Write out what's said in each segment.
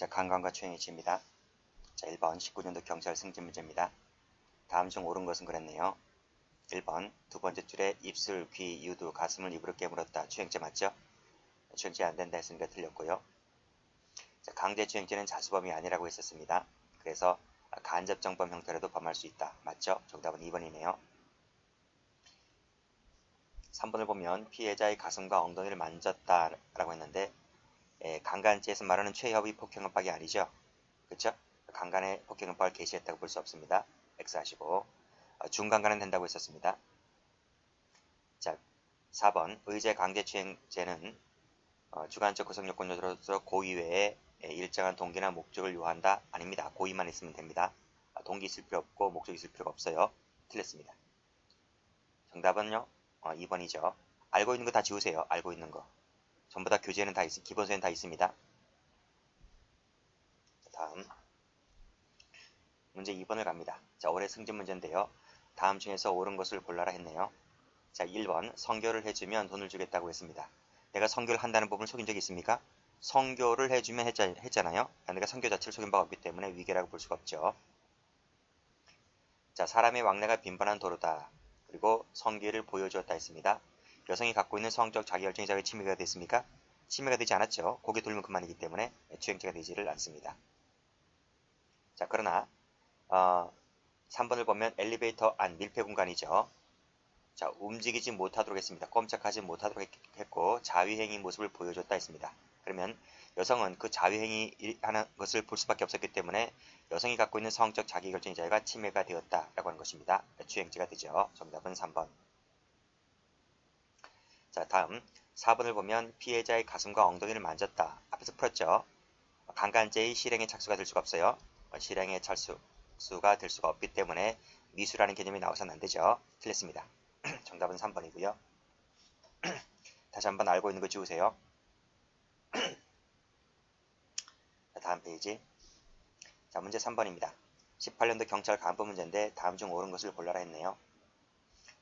자, 강간과 추행의 죄입니다. 자, 1번 19년도 경찰 승진 문제입니다. 다음 중 옳은 것은 그랬네요. 1번 두 번째 줄에 입술, 귀, 유두, 가슴을 입으로 깨물었다. 추행죄 맞죠? 추행죄 안 된다 했으니까 틀렸고요. 자, 강제추행죄는 자수범이 아니라고 했었습니다. 그래서 간접정범 형태로도 범할 수 있다. 맞죠? 정답은 2번이네요. 3번을 보면 피해자의 가슴과 엉덩이를 만졌다 라고 했는데 강간죄에서 말하는 최협의 폭행합박이 아니죠. 그쵸? 강간의 폭행합박을 개시했다고 볼 수 없습니다. X하시고 중강간은 된다고 했었습니다. 자, 4번 의제 강제추행죄는 주관적 구성요건으로서 고의 외에 일정한 동기나 목적을 요한다? 아닙니다. 고의만 있으면 됩니다. 동기 있을 필요 없고 목적 있을 필요가 없어요. 틀렸습니다. 정답은요 2번이죠. 알고 있는 거 다 지우세요. 알고 있는 거 전부 다 교재는 다 기본서에는 다 있습니다. 다음 문제 2번을 갑니다. 자, 올해 승진 문제인데요. 다음 중에서 옳은 것을 골라라 했네요. 자, 1번 성교를 해주면 돈을 주겠다고 했습니다. 내가 성교를 한다는 부분을 속인 적이 있습니까? 성교를 해주면 했잖아요. 내가 성교 자체를 속인 바가 없기 때문에 위계라고 볼 수가 없죠. 자, 사람의 왕래가 빈번한 도로다. 그리고 성기를 보여주었다 했습니다. 여성이 갖고 있는 성적 자기결정이 자기 침해가 됐습니까? 침해가 되지 않았죠. 고개 돌면 그만이기 때문에 추행죄가 되지를 않습니다. 자, 그러나 3번을 보면 엘리베이터 안 밀폐 공간이죠. 자, 움직이지 못하도록 했습니다. 꼼짝하지 못하도록 했고 자위행위 모습을 보여줬다 했습니다. 그러면 여성은 그 자위행위 하는 것을 볼 수밖에 없었기 때문에 여성이 갖고 있는 성적 자기결정의 자유가 침해가 되었다라고 하는 것입니다. 추행죄가 되죠. 정답은 3번. 자, 다음 4번을 보면 피해자의 가슴과 엉덩이를 만졌다. 앞에서 풀었죠. 강간죄의 실행에 착수가 될 수가 없어요. 실행에 착수가 될 수가 없기 때문에 미수라는 개념이 나와서는 안 되죠. 틀렸습니다. 정답은 3번이고요. 다시 한번 알고 있는 거 지우세요. 다음 페이지. 자, 문제 3번입니다. 18년도 경찰 간부 문제인데 다음 중 옳은 것을 골라라 했네요.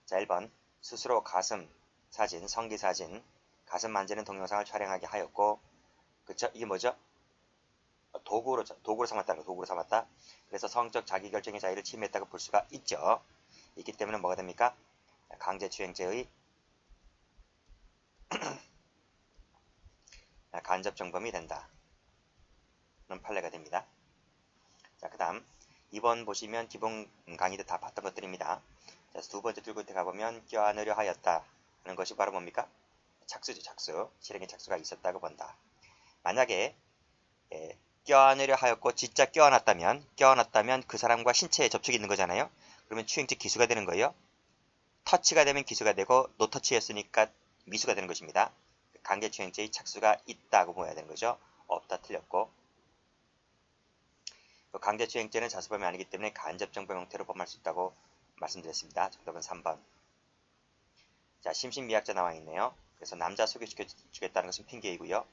자, 1번 스스로 가슴 사진, 성기 사진, 가슴 만지는 동영상을 촬영하게 하였고, 그쵸? 이게 뭐죠? 도구로 삼았다는 거, 도구로 삼았다. 그래서 성적 자기결정의 자유를 침해했다고 볼 수가 있죠. 있기 때문에 뭐가 됩니까? 강제추행죄의 간접정범이 된다. 는 판례가 됩니다. 자, 그 다음 2번 보시면 기본 강의도 다 봤던 것들입니다. 자, 두 번째 줄 끝에 가보면 껴안으려 하였다 하는 것이 바로 뭡니까? 착수죠. 착수. 실행의 착수가 있었다고 본다. 만약에 껴안으려 하였고 진짜 껴안았다면 그 사람과 신체에 접촉이 있는 거잖아요. 그러면 추행죄 기수가 되는 거예요. 터치가 되면 기수가 되고 노터치였으니까 미수가 되는 것입니다. 강제추행죄의 착수가 있다고 보아야 되는 거죠. 없다 틀렸고, 강제추행죄는 자수범이 아니기 때문에 간접정범 형태로 범할 수 있다고 말씀드렸습니다. 정답은 3번. 자, 심신미약자 나와 있네요. 그래서 남자 소개시켜 주겠다는 것은 핑계이고요.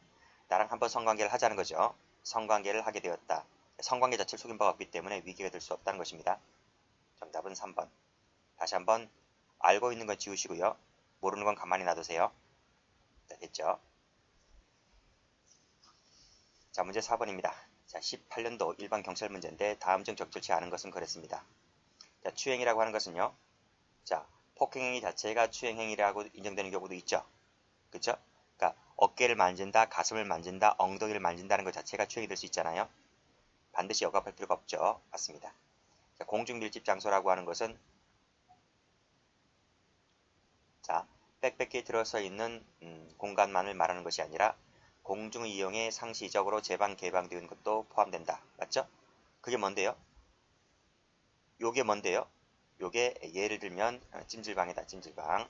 나랑 한번 성관계를 하자는 거죠. 성관계를 하게 되었다. 성관계 자체를 속인 바가 없기 때문에 위기가 될 수 없다는 것입니다. 정답은 3번. 다시 한번 알고 있는 건 지우시고요. 모르는 건 가만히 놔두세요. 자, 됐죠? 자, 문제 4번입니다. 자, 18년도 일반 경찰 문제인데 다음 중 적절치 않은 것은 그랬습니다. 자, 추행이라고 하는 것은요. 자, 폭행행위 자체가 추행행위라고 인정되는 경우도 있죠. 그쵸? 그러니까 어깨를 만진다, 가슴을 만진다, 엉덩이를 만진다는 것 자체가 추행이 될 수 있잖아요. 반드시 억압할 필요가 없죠. 맞습니다. 자, 공중밀집 장소라고 하는 것은 자, 빽빽히 들어서 있는 공간만을 말하는 것이 아니라 공중을 이용해 상시적으로 개방되어 있는 것도 포함된다. 맞죠? 그게 뭔데요? 요게 뭔데요? 요게 예를 들면 찜질방이다. 찜질방.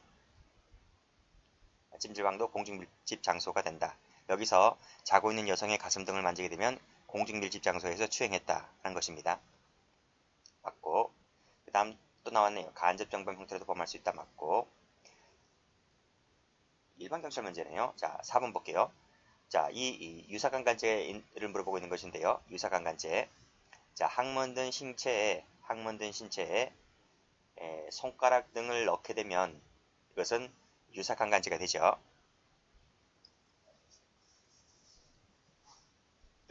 찜질방도 공중밀집 장소가 된다. 여기서 자고 있는 여성의 가슴 등을 만지게 되면 공중밀집 장소에서 추행했다라는 것입니다. 맞고, 그 다음 또 나왔네요. 간접정범 형태로도 범할 수 있다. 맞고, 일반 경찰 문제네요. 자, 4번 볼게요. 자, 이 유사강간죄를 물어보고 있는 것인데요. 유사강간죄. 자, 항문든 신체에 손가락 등을 넣게 되면 이것은 유사강간죄가 되죠.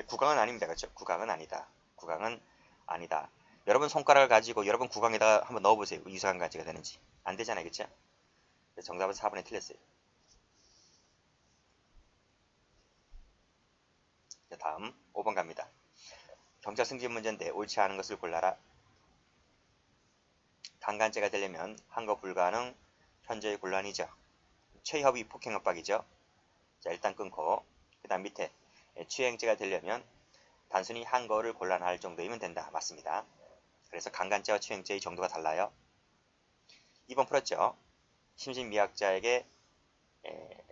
구강은 아닙니다. 그렇죠? 구강은 아니다. 구강은 아니다. 여러분 손가락을 가지고 여러분 구강에다가 한번 넣어보세요. 유사간간제가 되는지. 안 되잖아요. 그렇죠? 그래서 정답은 4번에 틀렸어요. 자, 다음 5번 갑니다. 경찰 승진 문제인데 옳지 않은 것을 골라라. 강간죄가 되려면 한거 불가능, 현저히 곤란이죠. 최협의 폭행협박이죠. 자, 일단 끊고 그 다음 밑에 추행죄가 되려면 단순히 한거를 곤란할 정도이면 된다. 맞습니다. 그래서 강간죄와 추행죄의 정도가 달라요. 2번 풀었죠. 심신미약자에게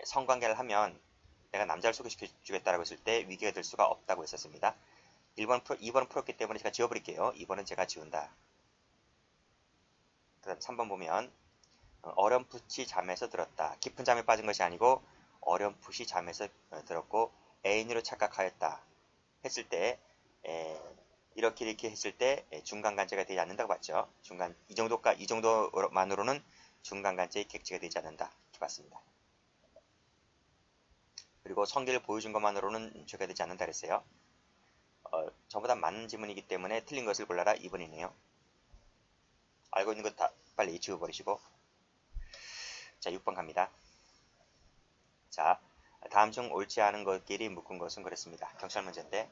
성관계를 하면 내가 남자를 소개시켜주겠다라고 했을 때 위기가 될 수가 없다고 했었습니다. 2번은 풀었기 때문에 제가 지워버릴게요. 2번은 제가 지운다. 그 다음 3번 보면 어렴풋이 잠에서 들었다. 깊은 잠에 빠진 것이 아니고 어렴풋이 잠에서 들었고 애인으로 착각하였다 했을 때 이렇게 했을 때 중간간제가 되지 않는다고 봤죠. 이 정도만으로는 중간간제의 객체가 되지 않는다 이렇게 봤습니다. 그리고 성기를 보여준 것만으로는 죄가 되지 않는다 그랬어요. 전부 다 맞는 지문이기 때문에 틀린 것을 골라라 2번이네요. 알고 있는 것 다 빨리 지워버리시고. 자, 6번 갑니다. 자, 다음 중 옳지 않은 것끼리 묶은 것은 그랬습니다. 경찰 문제인데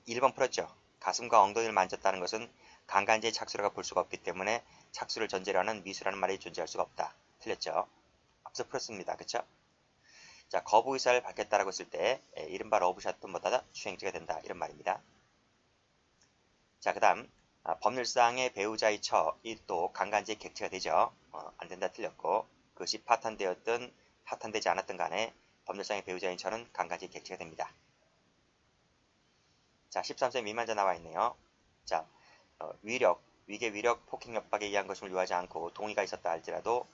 1번 풀었죠. 가슴과 엉덩이를 만졌다는 것은 강간제의 착수라고 볼 수가 없기 때문에 착수를 전제로 하는 미수라는 말이 존재할 수가 없다. 틀렸죠. 앞서 풀었습니다. 그쵸? 자, 거부 의사를 밝혔다라고 했을 때 이른바 러브샷보다 추행죄가 된다. 이런 말입니다. 자, 그 다음 법률상의 배우자의 처이 또 강간죄의 객체가 되죠. 안 된다 틀렸고 그것이 파탄되었든 파탄되지 않았든 간에 법률상의 배우자인 처는 강간죄의 객체가 됩니다. 자, 13세 미만자 나와 있네요. 자, 위계 위력, 폭행 협박에 의한 것임을 요하지 않고 동의가 있었다 할지라도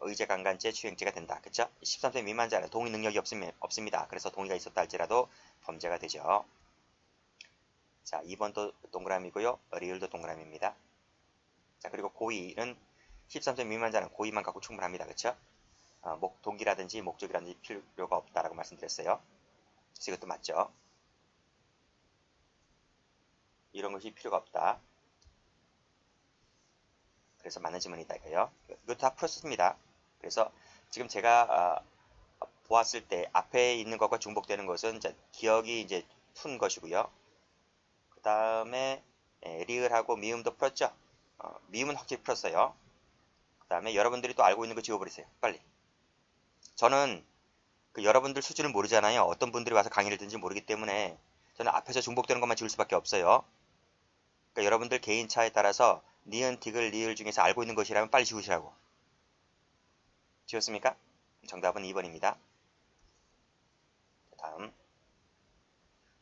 의제 강간죄 추행죄가 된다. 그쵸? 13세 미만자는 동의 능력이 없습니다. 그래서 동의가 있었다 할지라도 범죄가 되죠. 자, 2번도 동그라미고요. 리을도 동그라미입니다. 자, 그리고 고의는 13세 미만자는 고의만 갖고 충분합니다. 그쵸? 동기라든지 목적이라든지 필요가 없다라고 말씀드렸어요. 그래서 이것도 맞죠? 이런 것이 필요가 없다. 그래서 맞는 지문이다 이거요. 이것도 다 풀었습니다. 그래서 지금 제가 보았을 때 앞에 있는 것과 중복되는 것은 이제 기억이 이제 푼 것이고요. 그 다음에 리을하고 미음도 풀었죠. 미음은 확실히 풀었어요. 그 다음에 여러분들이 또 알고 있는 거 지워버리세요. 빨리. 저는 그 여러분들 수준을 모르잖아요. 어떤 분들이 와서 강의를 듣는지 모르기 때문에 저는 앞에서 중복되는 것만 지울 수밖에 없어요. 그러니까 여러분들 개인차에 따라서 니은, 디귿, 리을 중에서 알고 있는 것이라면 빨리 지우시라고. 지웠습니까? 정답은 2번입니다. 다음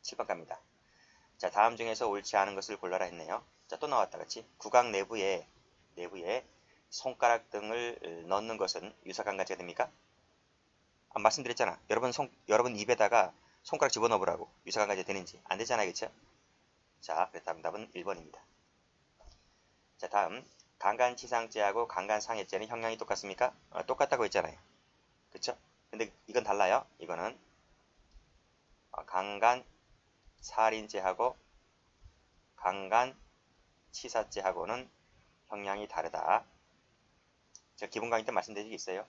7번 갑니다. 자, 다음 중에서 옳지 않은 것을 골라라 했네요. 자, 또 나왔다 그치? 구강 내부에 손가락 등을 넣는 것은 유사강간죄가 됩니까? 말씀드렸잖아. 여러분 입에다가 손가락 집어넣어 보라고. 유사강간죄 되는지. 안 되잖아요. 그쵸? 자, 그렇다면 답은 1번입니다. 자, 다음 강간치상죄하고 강간상해죄는 형량이 똑같습니까? 똑같다고 했잖아요. 그쵸? 근데 이건 달라요. 이거는 강간살인죄하고 강간치사죄하고는 형량이 다르다. 제가 기본 강의 때 말씀드린 게 있어요.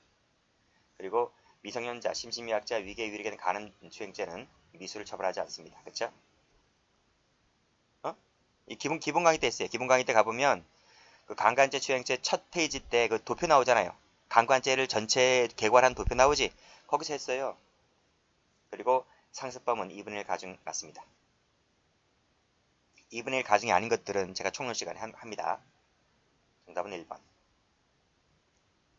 그리고 미성년자, 심신미약자, 위계에 위력에 대한 간음추행죄는 미수를 처벌하지 않습니다. 그쵸? 이 기본 강의 때 했어요. 기본 강의 때 가보면 그 강간죄 추행죄 첫 페이지 때 그 도표 나오잖아요. 강간죄를 전체 개괄한 도표 나오지? 거기서 했어요. 그리고 상습범은 2분의 1 가중 맞습니다. 2분의 1 가중이 아닌 것들은 제가 총론 시간에 합니다. 정답은 1번.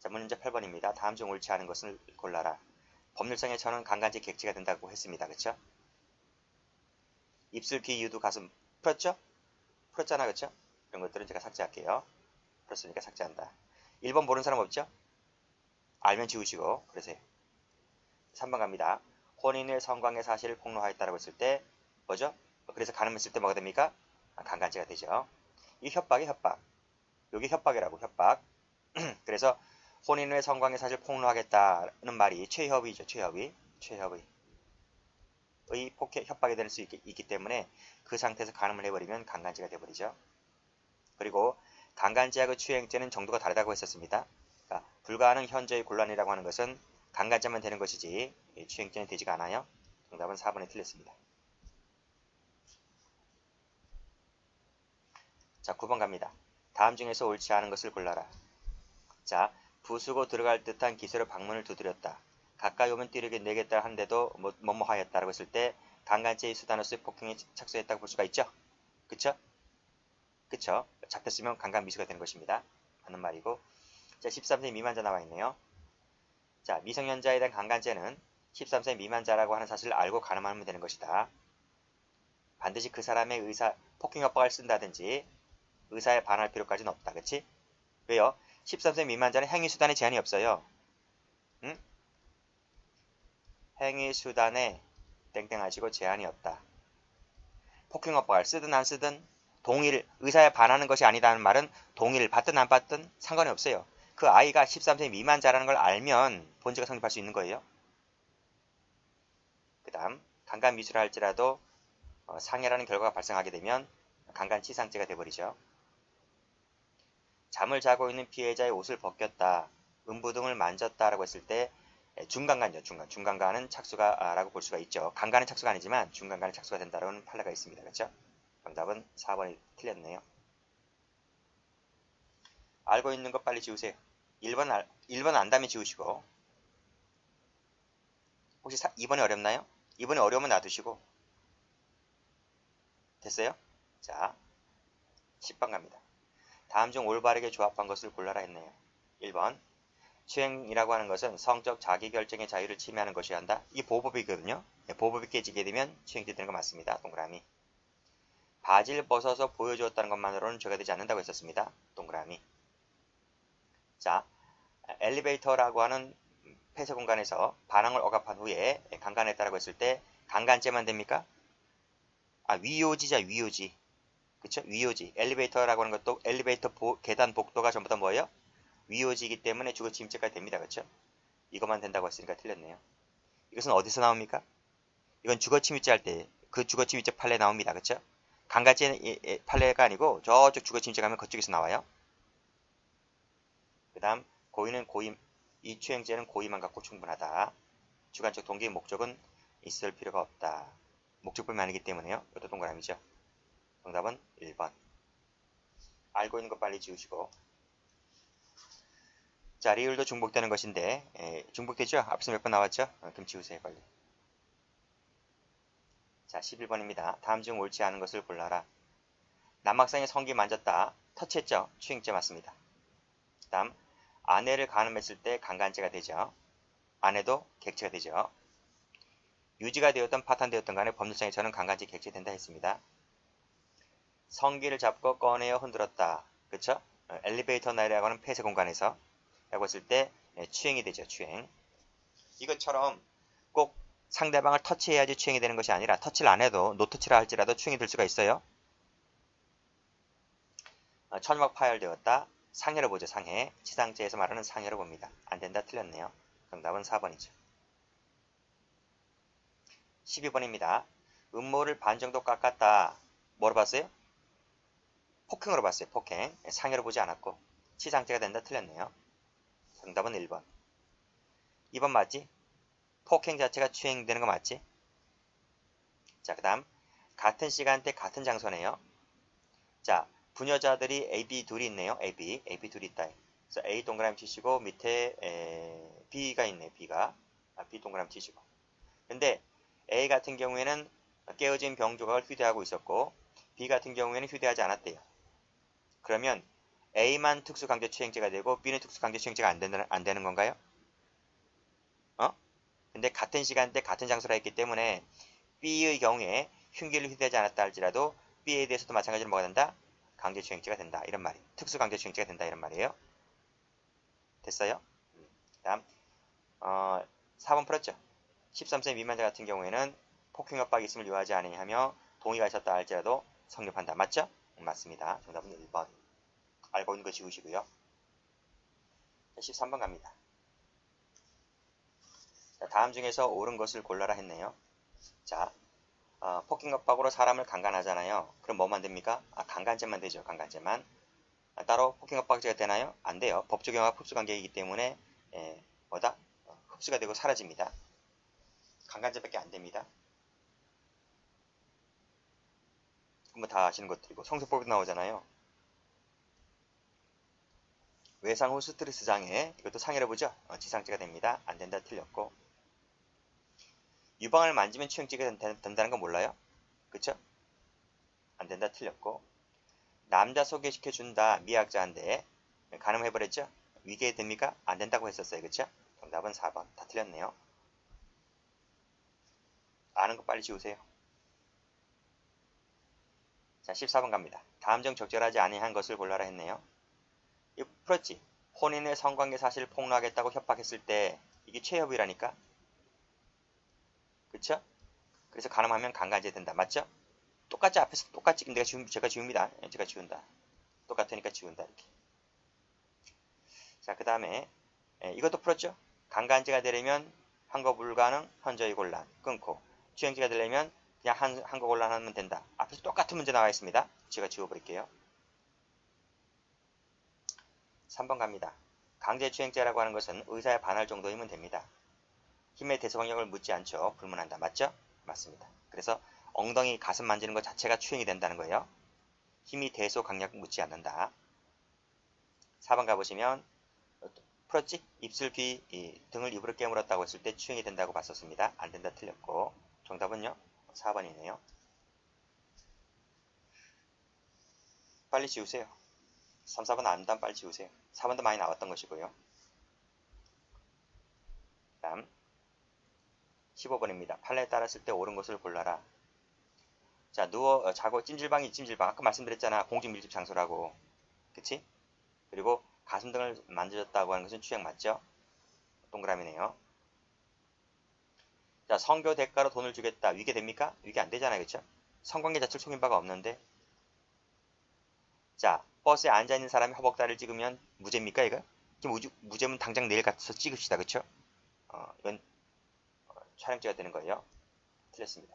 자, 문제 8번입니다. 다음 중 옳지 않은 것을 골라라. 법률상의 처는 강간죄 객체가 된다고 했습니다. 그쵸? 입술, 귀, 유두, 가슴 풀었죠? 풀었잖아. 그쵸? 이런 것들은 제가 삭제할게요. 풀었으니까 삭제한다. 1번 모르는 사람 없죠? 알면 지우시고 그러세요. 3번 갑니다. 혼인의 성관계 사실을 폭로하였다라고 했을 때 뭐죠? 그래서 간음했을 때 뭐가 됩니까? 강간죄가 되죠. 이 협박이 협박. 여기 협박이라고 협박. 그래서 혼인 후에 성관계 사실 폭로하겠다는 말이 최협의죠. 최협의. 협박이 될 수 있기 때문에 그 상태에서 간음을 해버리면 강간죄가 되어버리죠. 그리고 강간죄하고 추행죄는 정도가 다르다고 했었습니다. 그러니까 불가하는 현저히 곤란이라고 하는 것은 강간죄만 되는 것이지 추행죄는 되지가 않아요. 정답은 4번이 틀렸습니다. 자, 9번 갑니다. 다음 중에서 옳지 않은 것을 골라라. 자, 부수고 들어갈 듯한 기세로 방문을 두드렸다. 가까이 오면 뛰르게 내겠다 하는데도 뭐뭐 하였다라고 했을 때 강간죄의 수단으로서의 폭행에 착수했다고 볼 수가 있죠. 그쵸? 그쵸? 잡혔으면 강간 미수가 되는 것입니다. 하는 말이고. 자, 13세 미만자 나와 있네요. 자, 미성년자에 대한 강간죄는 13세 미만자라고 하는 사실을 알고 간음하면 되는 것이다. 반드시 그 사람의 폭행 협박을 쓴다든지 의사에 반할 필요까지는 없다. 그치? 왜요? 13세 미만자는 행위수단에 제한이 없어요. 응? 행위수단에 땡땡 하시고 제한이 없다. 폭행 협박을 쓰든 안 쓰든 의사에 반하는 것이 아니다는 말은 동의를 받든 안 받든 상관이 없어요. 그 아이가 13세 미만자라는 걸 알면 본죄가 성립할 수 있는 거예요. 그 다음 강간 미수를 할지라도 상해라는 결과가 발생하게 되면 강간치상죄가 돼버리죠. 잠을 자고 있는 피해자의 옷을 벗겼다, 음부 등을 만졌다라고 했을 때 중간간이죠. 중간간은 착수가라고 볼 수가 있죠. 강간은 착수가 아니지만 중간간은 착수가 된다는 판례가 있습니다. 그렇죠? 정답은 4번이 틀렸네요. 알고 있는 것 빨리 지우세요. 1번 안다면 지우시고 혹시 2번이 어렵나요? 2번이 어려우면 놔두시고 됐어요? 자, 10번 갑니다. 다음 중 올바르게 조합한 것을 골라라 했네요. 1번 추행이라고 하는 것은 성적 자기결정의 자유를 침해하는 것이어야 한다. 이 보호법이거든요. 보호법이 깨지게 되면 추행죄 되는 거 맞습니다. 동그라미. 바지를 벗어서 보여주었다는 것만으로는 죄가 되지 않는다고 했었습니다. 동그라미. 자, 엘리베이터라고 하는 폐쇄 공간에서 반항을 억압한 후에 강간했다라고 했을 때 강간죄만 됩니까? 위요지자, 위요지. 그쵸? 위요지. 엘리베이터라고 하는 것도 엘리베이터 계단 복도가 전부 다 뭐예요? 위요지이기 때문에 주거침입죄까지 됩니다. 그쵸? 이것만 된다고 했으니까 틀렸네요. 이것은 어디서 나옵니까? 이건 주거침입죄 할 때 그 주거침입죄 판례 나옵니다. 그쵸? 강간죄 판례가 아니고 저쪽 주거침입죄 가면 그쪽에서 나와요. 그 다음 이 추행죄는 고의만 갖고 충분하다. 주관적 동기의 목적은 있을 필요가 없다. 목적법이 아니기 때문에요. 이것도 동그라미죠. 정답은 1번. 알고 있는 거 빨리 지우시고. 자, 리을도 중복되는 것인데 중복되죠? 앞서 몇 번 나왔죠? 그럼 지우세요 빨리. 자, 11번입니다. 다음 중 옳지 않은 것을 골라라. 남학생의 성기 만졌다. 터치했죠? 추행죄 맞습니다. 그 다음 아내를 간음했을 때 강간죄가 되죠. 아내도 객체가 되죠. 유지가 되었던 파탄되었던 간에 법률상에서는 강간죄 객체된다 했습니다. 성기를 잡고 꺼내어 흔들었다. 그쵸? 엘리베이터 내라고 하는 폐쇄 공간에서 라고 했을 때 추행이 되죠. 추행. 이것처럼 꼭 상대방을 터치해야지 추행이 되는 것이 아니라 터치를 안 해도 노터치라 할지라도 추행이 될 수가 있어요. 천막 파열되었다. 상해로 보죠. 상해. 치상죄에서 말하는 상해로 봅니다. 안 된다. 틀렸네요. 정답은 4번이죠. 12번입니다. 음모를 반 정도 깎았다. 뭐로 봤어요? 폭행으로 봤어요. 폭행. 상해로 보지 않았고 치상죄가 된다. 틀렸네요. 정답은 1번. 2번 맞지? 폭행 자체가 추행되는 거 맞지? 자, 그 다음 같은 시간대 같은 장소네요. 자, 부녀자들이 A, B 둘이 있네요. A, B 둘이 있다. 그래서 A 동그라미 치시고 밑에 B가 있네. B가 B 동그라미 치시고. 근데 A 같은 경우에는 깨어진 병 조각을 휴대하고 있었고 B 같은 경우에는 휴대하지 않았대요. 그러면 A만 특수강제추행죄가 되고 B는 특수강제추행죄가 안 되는 건가요? 근데 같은 시간대 같은 장소라 했기 때문에 B의 경우에 흉기를 휴대하지 않았다 할지라도 B에 대해서도 마찬가지로 뭐가 된다? 강제추행죄가 된다. 이런 말이에요. 특수강제추행죄가 된다. 이런 말이에요. 됐어요? 다음 4번 풀었죠? 13세 미만자 같은 경우에는 폭행 협박이 있음을 요하지 아니하며 동의가 있었다 할지라도 성립한다. 맞죠? 맞습니다. 정답은 1번. 알고 있는 거 지우시고요. 13번 갑니다. 자, 다음 중에서 옳은 것을 골라라 했네요. 자, 폭행협박으로 사람을 강간하잖아요. 그럼 뭐만 됩니까? 강간죄만 되죠. 강간죄만. 따로 폭행협박죄가 되나요? 안 돼요. 법조경합 흡수관계이기 때문에 뭐다? 흡수가 되고 사라집니다. 강간죄밖에 안 됩니다. 그러면 다 아시는 것들이고 성소법도 나오잖아요. 외상 후 스트레스 장애, 이것도 상해를 보죠. 지상죄가 됩니다. 안 된다 틀렸고, 유방을 만지면 추행죄가 된다는 건 몰라요? 그쵸? 안 된다 틀렸고, 남자 소개시켜준다 미약자인데 가늠해버렸죠? 위계 됩니까? 안 된다고 했었어요. 그쵸? 정답은 4번. 다 틀렸네요. 아는 거 빨리 지우세요. 자, 14번 갑니다. 다음 중 적절하지 아니한 것을 골라라 했네요. 이거 풀었지? 혼인의 성관계 사실을 폭로하겠다고 협박했을 때 이게 최협이라니까? 그쵸? 그래서 가늠하면 강간죄 된다. 맞죠? 똑같이 앞에서 똑같이 제가 지웁니다. 제가 지운다. 똑같으니까 지운다. 이렇게. 자, 그 다음에 이것도 풀었죠? 강간죄가 되려면 한거 불가능, 현저히 곤란, 끊고 추행죄가 되려면 그냥 한거 곤란하면 된다. 앞에서 똑같은 문제 나와 있습니다. 제가 지워버릴게요. 3번 갑니다. 강제추행죄라고 하는 것은 의사에 반할 정도이면 됩니다. 힘의 대소강력을 묻지 않죠. 불문한다. 맞죠? 맞습니다. 그래서 엉덩이 가슴 만지는 것 자체가 추행이 된다는 거예요. 힘이 대소강력 묻지 않는다. 4번 가보시면 풀었지? 입술, 귀, 등을 입으로 깨물었다고 했을 때 추행이 된다고 봤었습니다. 안 된다 틀렸고 정답은요? 4번이네요. 빨리 지우세요. 3, 4번 안 된다면 빨리 지우세요. 4번도 많이 나왔던 것이고요. 다음 15번입니다. 판례에 따랐을 때 옳은 것을 골라라. 자, 자고 찜질방이 찜질방. 아까 말씀드렸잖아. 공중 밀집 장소라고. 그치? 그리고 가슴 등을 만져줬다고 하는 것은 추행 맞죠? 동그라미네요. 자, 성교 대가로 돈을 주겠다. 위계 됩니까? 위계 안 되잖아요. 그쵸? 성관계 자체를 속인 바가 없는데. 자, 버스에 앉아있는 사람이 허벅다리를 찍으면 무죄입니까? 이거? 무죄면 당장 내일 가서 찍읍시다. 그쵸? 이건 촬영죄가 되는 거예요. 틀렸습니다.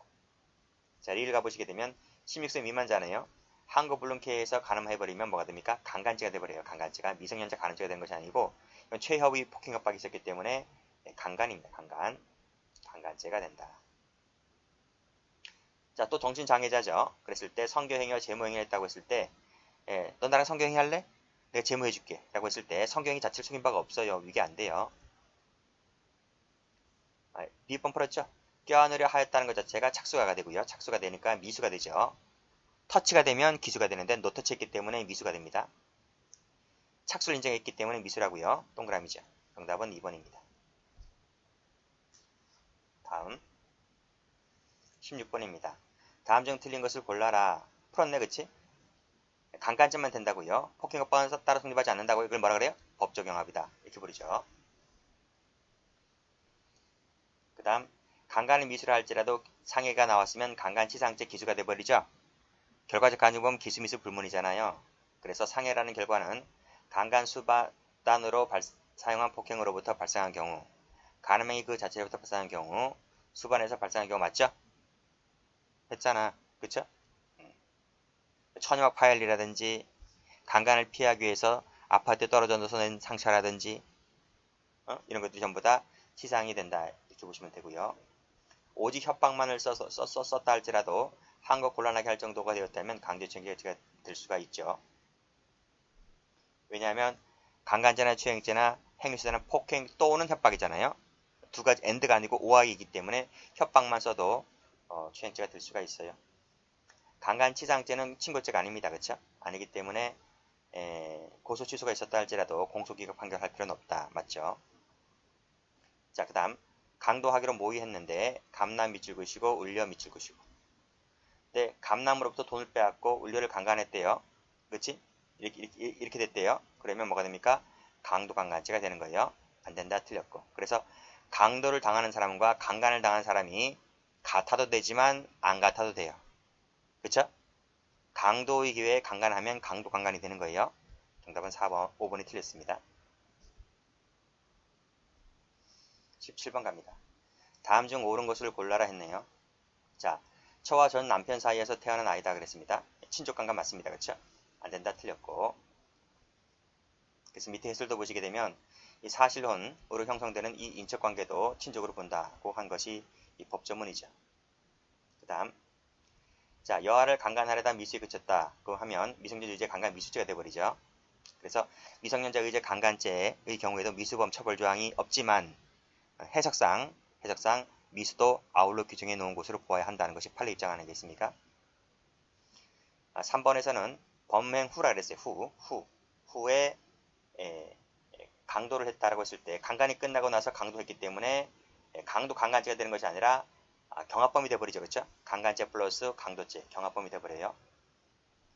자, 리를 가보시게 되면 16세 미만자네요. 한국불능케에서 가늠해버리면 뭐가 됩니까? 강간죄가 돼버려요. 강간죄가. 미성년자 가늠죄가 되는 것이 아니고 이건 최협의 폭행협박이 있었기 때문에 강간입니다. 강간죄가 된다. 자, 또 정신장애자죠. 그랬을 때 성교행위와 제모행위를 했다고 했을 때 너 나랑 성교행위 할래? 내가 제모해줄게 라고 했을 때 성교행위 자체를 속인 바가 없어요. 위계 안 돼요. 비번 풀었죠? 껴안으려 하였다는 것 자체가 착수가 되고요. 착수가 되니까 미수가 되죠. 터치가 되면 기수가 되는데 노터치했기 때문에 미수가 됩니다. 착수를 인정했기 때문에 미수라고요. 동그라미죠. 정답은 2번입니다. 다음 16번입니다. 다음 중 틀린 것을 골라라. 풀었네 그치? 강간죄만 된다고요. 폭행협박은 따라 성립하지 않는다고요. 이걸 뭐라 그래요? 법조경합이다. 이렇게 부르죠. 그 다음 강간을 미수라 할지라도 상해가 나왔으면 강간치상죄 기수가 돼버리죠. 결과적 가중범 기수미수 불문이잖아요. 그래서 상해라는 결과는 강간 수단으로 사용한 폭행으로부터 발생한 경우, 가늠행위 그 자체로부터 발생한 경우, 수반에서 발생한 경우 맞죠? 했잖아. 그쵸? 천연막 파열이라든지 강간을 피하기 위해서 아파트에 떨어져서 낸 상처라든지 이런 것들이 전부 다 치상이 된다. 이렇게 보시면 되고요. 오직 협박만을 썼다 할지라도 한거 곤란하게 할 정도가 되었다면 강제추행죄가 될 수가 있죠. 왜냐하면 강간죄나 추행죄나 행위수단은 폭행 또는 협박이잖아요. 두 가지 엔드가 아니고 오악이기 때문에 협박만 써도 추행죄가 될 수가 있어요. 강간치상죄는 친고죄가 아닙니다. 그렇죠? 아니기 때문에 고소 취소가 있었다 할지라도 공소기각 판결할 필요는 없다. 맞죠? 자, 그 다음 강도하기로 모의했는데 감남 밑줄 그시고 울려 밑줄 그시고 네, 감남으로부터 돈을 빼앗고 울려를 강간했대요. 그렇지? 이렇게 됐대요. 그러면 뭐가 됩니까? 강도강간죄가 되는 거예요. 안 된다 틀렸고. 그래서 강도를 당하는 사람과 강간을 당한 사람이 같아도 되지만 안 같아도 돼요. 그쵸? 강도의 기회에 강간하면 강도강간이 되는 거예요. 정답은 4번, 5번이 틀렸습니다. 17번 갑니다. 다음 중 옳은 것을 골라라 했네요. 자, 처와 전 남편 사이에서 태어난 아이다 그랬습니다. 친족관계 맞습니다. 그렇죠? 안 된다 틀렸고. 그래서 밑에 해설도 보시게 되면 이 사실혼으로 형성되는 이 인척관계도 친족으로 본다고 한 것이 이 법조문이죠. 그 다음 자, 여아를 강간하려다 미수에 그쳤다. 그 하면 미성년 의제 강간 미수죄가 돼버리죠. 그래서 미성년자 의제 강간죄의 경우에도 미수범 처벌 조항이 없지만 해석상 미수도 아울러 규정해 놓은 것으로 보아야 한다는 것이 판례 입장 안에 있습니까? 3번에서는 범행 후라 그랬어요. 후에 강도를 했다라고 했을 때 강간이 끝나고 나서 강도했기 때문에 강도 강간죄가 되는 것이 아니라 경합범이 돼버리죠. 그렇죠? 강간죄 플러스 강도죄 경합범이 돼버려요.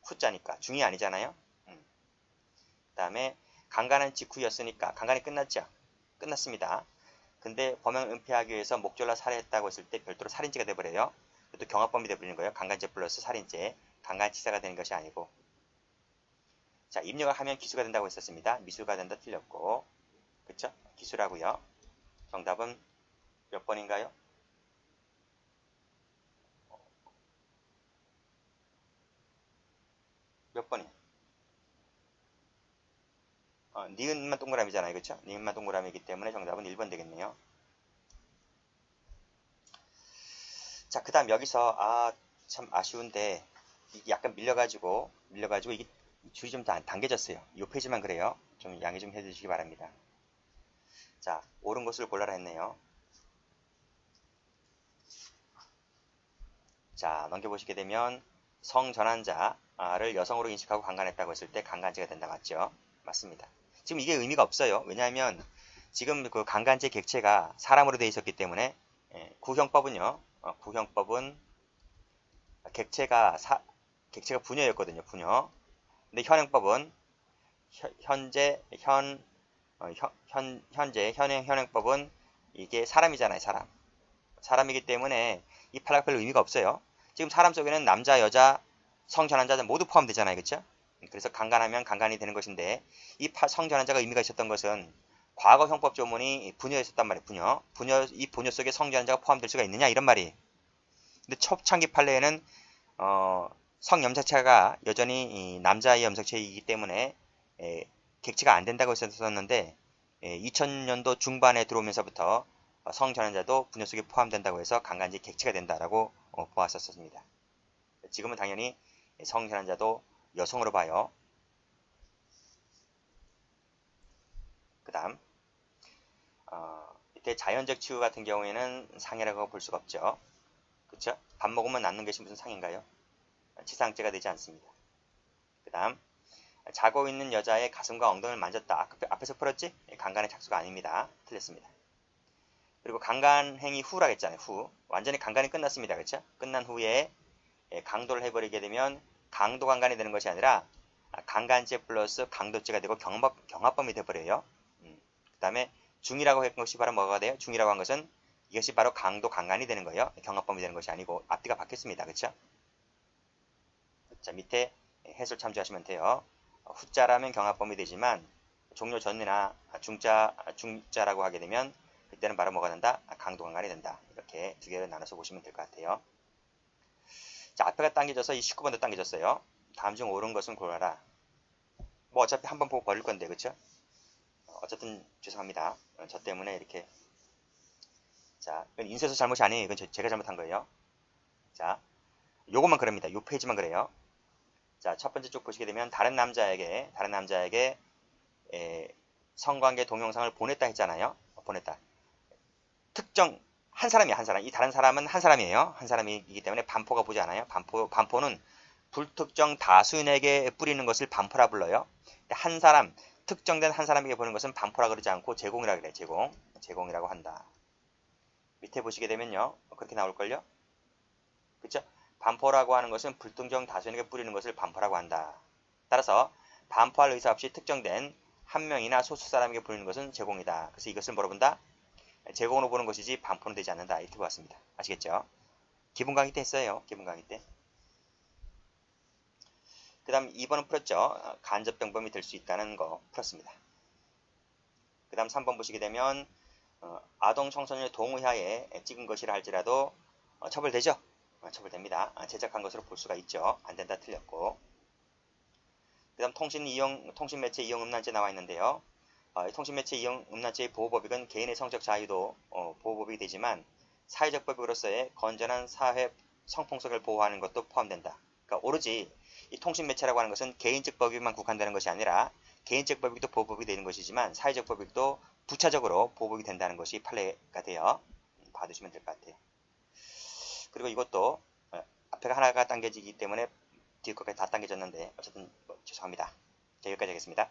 후자니까 중이 아니잖아요. 그 다음에 강간은 직후였으니까 강간이 끝났죠. 끝났습니다. 근데 범행을 은폐하기 위해서 목졸라 살해했다고 했을 때 별도로 살인죄가 돼버려요. 또 경합범이 돼버리는 거예요. 강간죄 플러스 살인죄 강간치사가 되는 것이 아니고. 자, 입력을 하면 기수가 된다고 했었습니다. 미수가 된다 틀렸고. 그쵸? 기수라고요. 정답은 몇 번인가요? 몇 번이요? 니은만 동그라미잖아요. 그쵸? 니은만 동그라미이기 때문에 정답은 1번 되겠네요. 자, 그 다음 여기서 참 아쉬운데 이게 약간 밀려가지고 이게 줄이 좀 당겨졌어요. 이 페이지만 그래요. 좀 양해 좀 해주시기 바랍니다. 자, 옳은 것을 골라라 했네요. 자, 넘겨보시게 되면 성전환자를 여성으로 인식하고 강간했다고 했을 때 강간죄가 된다. 맞죠? 맞습니다. 지금 이게 의미가 없어요. 왜냐하면 지금 그 강간죄 객체가 사람으로 되어 있었기 때문에 구형법은요. 구형법은 객체가 부녀였거든요. 부녀. 근데 현행법은 현행법은 이게 사람이잖아요. 사람이기 때문에 이 판례가 별 의미가 없어요. 지금 사람 속에는 남자, 여자, 성전환자 모두 포함되잖아요. 그렇죠? 그래서 강간하면 강간이 되는 것인데 이 성전환자가 의미가 있었던 것은 과거 형법 조문이 부녀였었단 말이에요. 이 부녀 속에 성전환자가 포함될 수가 있느냐 이런 말이. 근데 초창기 판례에는 성염색체가 여전히 남자의 염색체이기 때문에 객체가 안 된다고 했었는데 2000년도 중반에 들어오면서부터 성전환자도 부녀 속에 포함된다고 해서 강간지 객체가 된다라고 보았었습니다. 지금은 당연히 성전환자도 여성으로 봐요. 그 다음 밑에 자연적 치유 같은 경우에는 상해라고 볼 수가 없죠. 그쵸? 밥 먹으면 낫는 것이 무슨 상인가요? 치상죄가 되지 않습니다. 그 다음 자고 있는 여자의 가슴과 엉덩이를 만졌다. 앞에서 풀었지? 강간의 착수가 아닙니다. 틀렸습니다. 그리고 강간 행위 후라고 했잖아요. 후. 완전히 강간이 끝났습니다. 그렇죠? 끝난 후에 강도를 해버리게 되면 강도 강간이 되는 것이 아니라 강간죄 플러스 강도죄가 되고 경합범이 돼버려요. 그 다음에 중이라고 한 것이 바로 뭐가 돼요? 중이라고 한 것은 이것이 바로 강도 강간이 되는 거예요. 경합범이 되는 것이 아니고 앞뒤가 바뀌었습니다. 그렇죠? 자, 밑에 해설 참조하시면 돼요. 후자라면 경합범이 되지만 종료 전이나 중자라고 하게 되면 그때는 바로 뭐가 된다? 강도 강간이 된다. 이렇게 두 개를 나눠서 보시면 될 것 같아요. 자, 앞에가 당겨져서 이 19번도 당겨졌어요. 다음 중 옳은 것은 골라라. 뭐 어차피 한번 보고 버릴 건데, 그쵸? 어쨌든 죄송합니다. 저 때문에 이렇게. 자, 이건 인쇄소 잘못이 아니에요. 이건 제가 잘못한 거예요. 자, 요것만 그럽니다. 요 페이지만 그래요. 자, 첫 번째 쪽 보시게 되면 다른 남자에게 성관계 동영상을 보냈다 했잖아요. 보냈다. 특정 한 사람이야, 한 사람. 이 다른 사람은 한 사람이에요. 한 사람이기 때문에 반포가 보지 않아요. 반포는 불특정 다수인에게 뿌리는 것을 반포라 불러요. 한 사람, 특정된 한 사람에게 보는 것은 반포라 그러지 않고 제공이라 그래. 제공이라고 한다. 밑에 보시게 되면요. 그렇게 나올걸요. 그쵸? 반포라고 하는 것은 불특정 다수인에게 뿌리는 것을 반포라고 한다. 따라서 반포할 의사 없이 특정된 한 명이나 소수 사람에게 뿌리는 것은 제공이다. 그래서 이것을 뭐로 본다? 제공으로 보는 것이지 반포는 되지 않는다. 이렇게 보았습니다. 아시겠죠? 기본 강의 때 했어요. 기본 강의 때. 그 다음 2번은 풀었죠. 간접병범이 될 수 있다는 거 풀었습니다. 그 다음 3번 보시게 되면 아동 청소년의 동의하에 찍은 것이라 할지라도 처벌되죠. 처벌됩니다. 제작한 것으로 볼 수가 있죠. 안 된다 틀렸고. 그 다음 통신매체 이용 음란죄 나와 있는데요. 통신매체 이용 음란죄의 보호법익은 개인의 성적 자유도 보호법이 되지만 사회적 법익으로서의 건전한 사회 성풍속을 보호하는 것도 포함된다. 그러니까 오로지 이 통신매체라고 하는 것은 개인적 법익만 국한되는 것이 아니라 개인적 법익도 보호법이 되는 것이지만 사회적 법익도 부차적으로 보호법이 된다는 것이 판례가 되어 봐두시면 될 것 같아요. 그리고 이것도 앞에가 하나가 당겨지기 때문에 뒤에 것까지 다 당겨졌는데 어쨌든 죄송합니다. 자, 여기까지 하겠습니다.